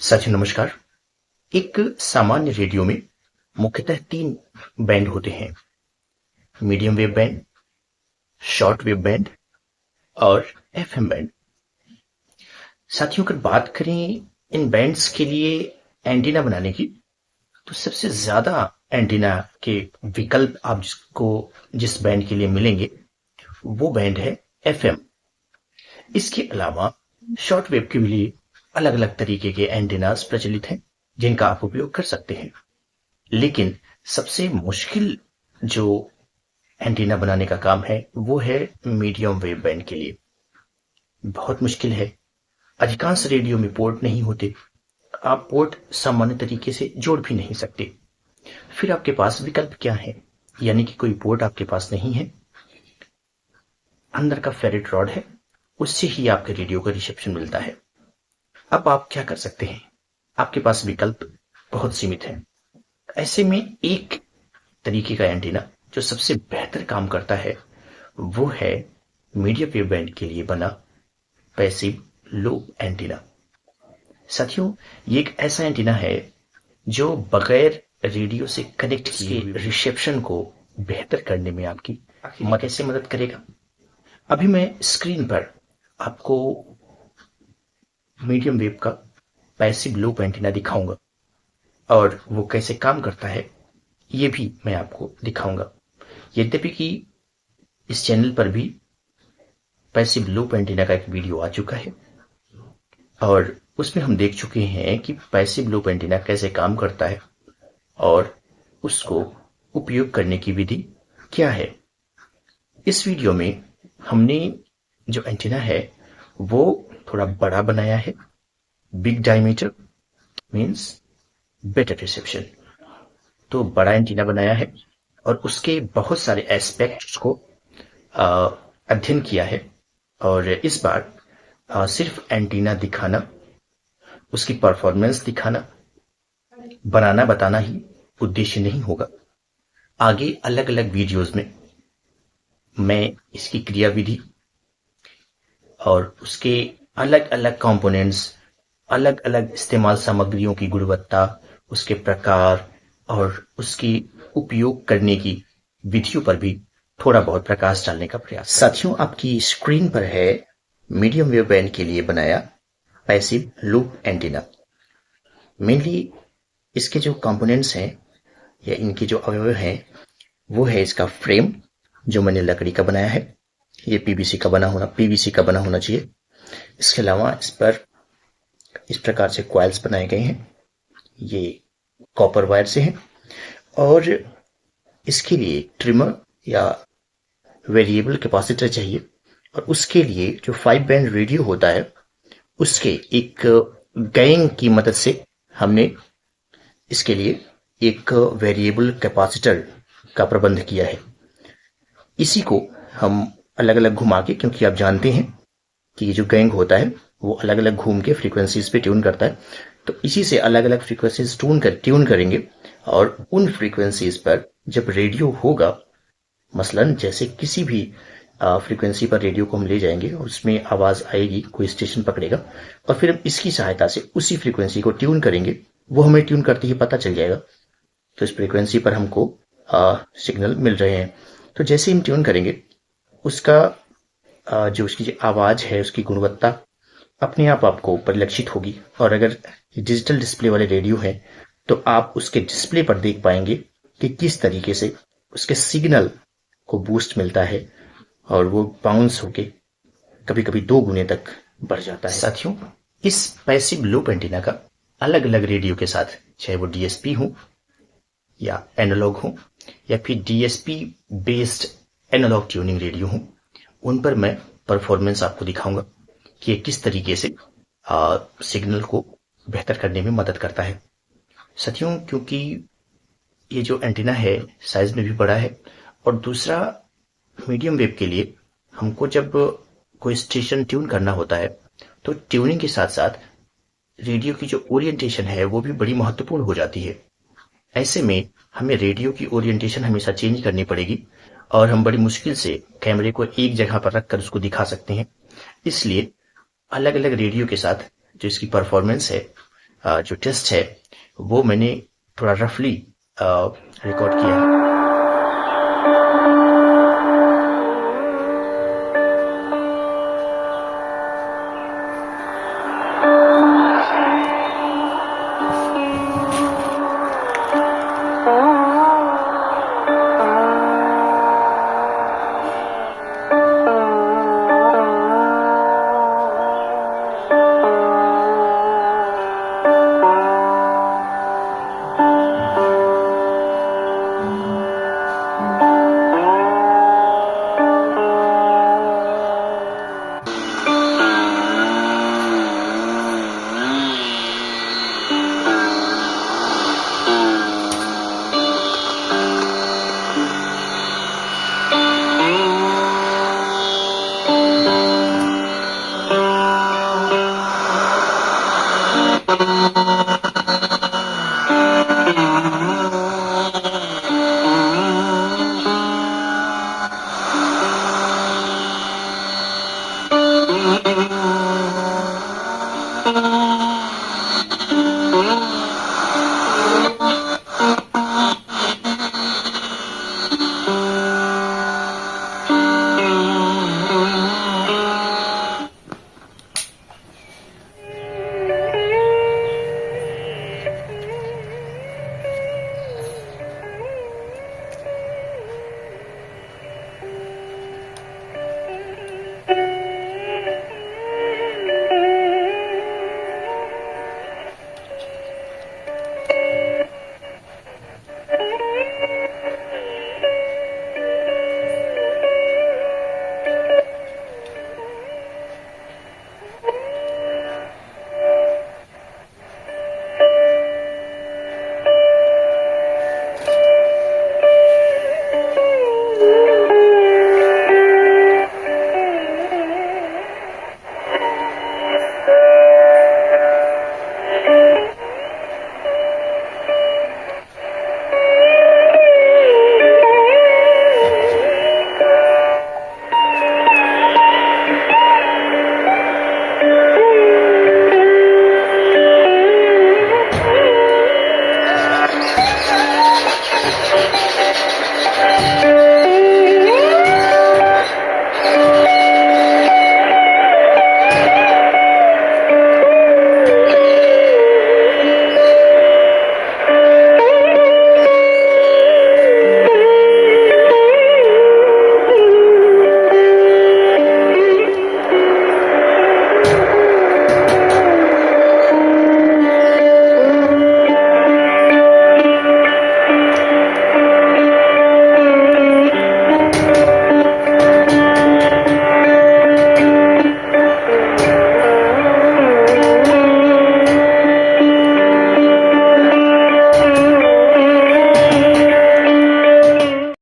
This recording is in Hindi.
साथियों नमस्कार। एक सामान्य रेडियो में मुख्यतः 3 बैंड होते हैं: medium wave band, short wave band और एफएम बैंड। साथियों अगर बात करें इन बैंड्स के लिए एंटीना बनाने की, तो सबसे ज्यादा एंटीना के विकल्प आप जिस बैंड के लिए मिलेंगे वो बैंड है एफएम। इसके अलावा शॉर्ट वेव के लिए अलग अलग तरीके के एंटीनास प्रचलित हैं जिनका आप उपयोग कर सकते हैं, लेकिन सबसे मुश्किल जो एंटीना बनाने का काम है वो है मीडियम वेव बैंड के लिए। बहुत मुश्किल है। अधिकांश रेडियो में पोर्ट नहीं होते, आप पोर्ट सामान्य तरीके से जोड़ भी नहीं सकते। फिर आपके पास विकल्प क्या है? यानी कि कोई पोर्ट आपके पास नहीं है, अंदर का फेरेट रॉड है, उससे ही आपके रेडियो का रिसेप्शन मिलता है। अब आप क्या कर सकते हैं? आपके पास विकल्प बहुत सीमित हैं। ऐसे में एक तरीके का एंटीना जो सबसे बेहतर काम करता है वो है मीडियम वेव बैंड के लिए बना पैसिव लूप एंटीना। साथियों, ये एक ऐसा एंटीना है जो बगैर रेडियो से कनेक्ट किए रिसेप्शन को बेहतर करने में आपकी कैसे मदद करेगा। अभी मैं स्क्रीन पर आपको मीडियम वेव का पैसिव लूप एंटीना दिखाऊंगा और वो कैसे काम करता है ये भी मैं आपको दिखाऊंगा। यद्यपि कि इस चैनल पर भी पैसिव लूप एंटीना का एक वीडियो आ चुका है और उसमें हम देख चुके हैं कि पैसिव लूप एंटीना कैसे काम करता है और उसको उपयोग करने की विधि क्या है। इस वीडियो में हमने जो एंटीना है वो थोड़ा बड़ा बनाया है। Big diameter means better reception. तो बड़ा एंटीना बनाया है और उसके बहुत सारे एस्पेक्ट्स को अध्ययन किया है और इस बार सिर्फ एंटीना दिखाना, उसकी परफॉर्मेंस दिखाना, बनाना बताना ही उद्देश्य नहीं होगा। आगे अलग अलग वीडियोस में मैं इसकी क्रियाविधि और उसके अलग अलग कंपोनेंट्स, अलग अलग इस्तेमाल सामग्रियों की गुणवत्ता, उसके प्रकार और उसकी उपयोग करने की विधियों पर भी थोड़ा बहुत प्रकाश डालने का प्रयास। साथियों, आपकी स्क्रीन पर है मीडियम वेव बैंड के लिए बनाया पैसिव लूप एंटीना। मेनली इसके जो कंपोनेंट्स हैं या इनके जो अवयव हैं वो है इसका फ्रेम जो मैंने लकड़ी का बनाया है। ये पीवीसी का बना होना चाहिए। इसके अलावा इस पर इस प्रकार से कॉइल्स बनाए गए हैं, ये कॉपर वायर से हैं और इसके लिए ट्रिमर या वेरिएबल कैपेसिटर चाहिए और उसके लिए जो 5 बैंड रेडियो होता है उसके एक गैंग की मदद से हमने इसके लिए एक वेरिएबल कैपेसिटर का प्रबंध किया है। इसी को हम अलग अलग घुमा के, क्योंकि आप जानते हैं कि ये जो गैंग होता है वो अलग अलग घूम के फ्रीक्वेंसीज पे ट्यून करता है, तो इसी से अलग अलग फ्रीक्वेंसीज ट्यून करेंगे और उन फ्रीक्वेंसीज पर जब रेडियो होगा, मसलन जैसे किसी भी फ्रीक्वेंसी पर रेडियो को हम ले जाएंगे और उसमें आवाज आएगी, कोई स्टेशन पकड़ेगा और फिर हम इसकी सहायता से उसी फ्रीक्वेंसी को ट्यून करेंगे। वो हमें ट्यून करते ही पता चल जाएगा तो इस फ्रीक्वेंसी पर हमको सिग्नल मिल रहे हैं। तो जैसे हम ट्यून करेंगे उसका जो उसकी आवाज है उसकी गुणवत्ता अपने आप आपको परिलक्षित होगी और अगर डिजिटल डिस्प्ले वाले रेडियो है तो आप उसके डिस्प्ले पर देख पाएंगे कि किस तरीके से उसके सिग्नल को बूस्ट मिलता है और वो बाउंस होके कभी कभी 2 गुने तक बढ़ जाता है। साथियों, इस पैसिव लूप एंटीना का अलग अलग रेडियो के साथ, चाहे वो डीएसपी हो या एनालॉग हो या फिर DSP based analogue tuning radio हो, उन पर मैं परफॉर्मेंस आपको दिखाऊंगा कि ये किस तरीके से सिग्नल को बेहतर करने में मदद करता है। साथियों, क्योंकि ये जो एंटीना है साइज में भी बड़ा है और दूसरा मीडियम वेव के लिए हमको जब कोई स्टेशन ट्यून करना होता है तो ट्यूनिंग के साथ साथ रेडियो की जो ओरिएंटेशन है वो भी बड़ी महत्वपूर्ण हो जाती है। ऐसे में हमें रेडियो की ओरिएंटेशन हमेशा चेंज करनी पड़ेगी और हम बड़ी मुश्किल से कैमरे को एक जगह पर रखकर उसको दिखा सकते हैं। इसलिए अलग अलग रेडियो के साथ जो इसकी परफॉर्मेंस है जो टेस्ट है वो मैंने थोड़ा रफली रिकॉर्ड किया है।